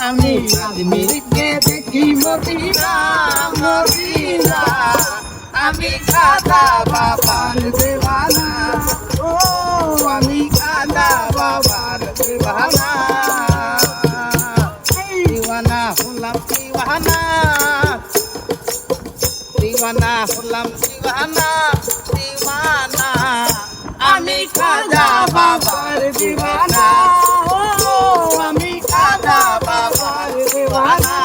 আমি আজমিরকে দেখি Medina Medina আমি খাজা বাবার দেওয়ানা ও আমি খাজা বাবার দেওয়ানা দিওয়ানা হলাম দিওয়ানা দিওয়ানা হলাম দিওয়ানা দিওয়ানা আমি খাজা বাবার দিওয়ানা ও আমি খাজা বাবার দিওয়ানা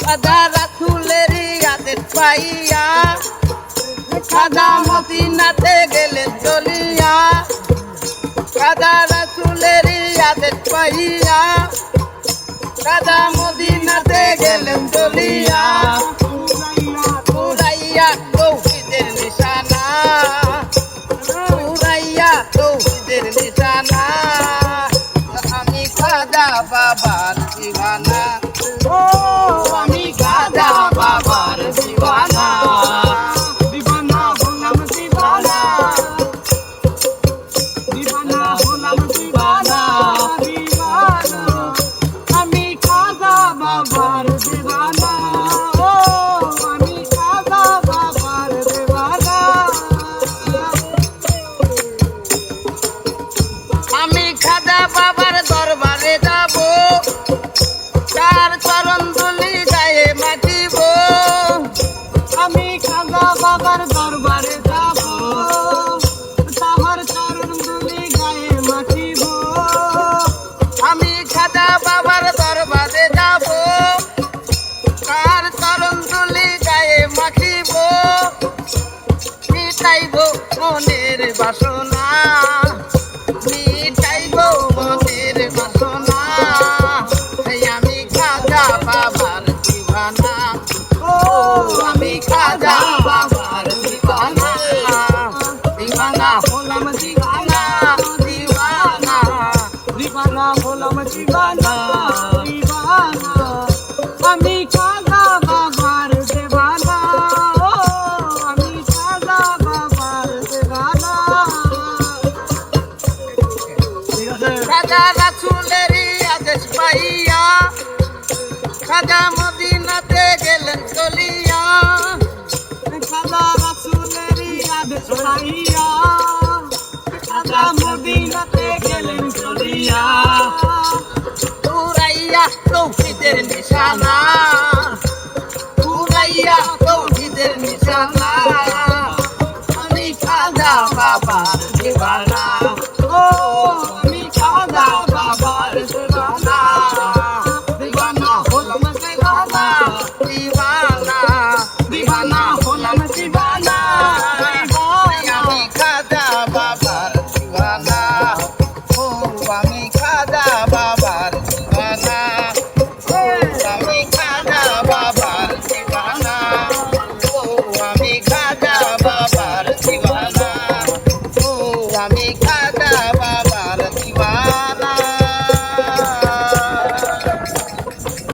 খাজা রাসূলের আদেশ পাইয়া খাজা মদিনাতে গেলেন চলিয়া খাজা রাসূলের আদেশ পাইয়া খাজা মদিনাতে গেলেন চলিয়া উড়াইয়া তৌহিদের নিশানা উড়াইয়া তৌহিদের নিশানা আমি খাজা বাবার দিওয়ানা ও আমি খাজা বাবার দিওয়ানা দিওয়ানা হলাম দিওয়ানা দিওয়ানা হলাম দিওয়ানা দিওয়ানা আমি খাজা বাবার দিওয়ানা ও আমি খাজা বাবার দিওয়ানা আমি খাজা বাবার দরবারে যাব তার চরণ ধুলি গায়ে মাখিব আমি খাজা বাবার দরবারে যাব তাহার চরণ ধুলি গায়ে মাখিব আমি খাজা বাবার দরবারে যাব তার চরণ ধুলি গায়ে মাখিব মিটাইব মনের বাসনা মিটাইব মনের বাসনা আমি খাজা বাবার দিওয়ানা ও আমি খাজা বাবার দিওয়ানা দিওয়ানা হলাম দিওয়ানা দিওয়ানা দিওয়ানা হলাম দিওয়ানা দিওয়ানা আমি খাজা বাবার দিওয়ানা ও আমি খাজা বাবার দিওয়ানা খাজা রাসূলের আদেশ পাইয়া খাজা মদিনাতে গেলেন চলিয়া খাজা রাসূলের আদেশ পাইয়া খাজা মদিনাতে গেলেন চলিয়া উড়াইয়া তৌহিদের নিশানা উড়াইয়া তৌহিদের নিশানা আমি খাজা বাবার দিওয়ানা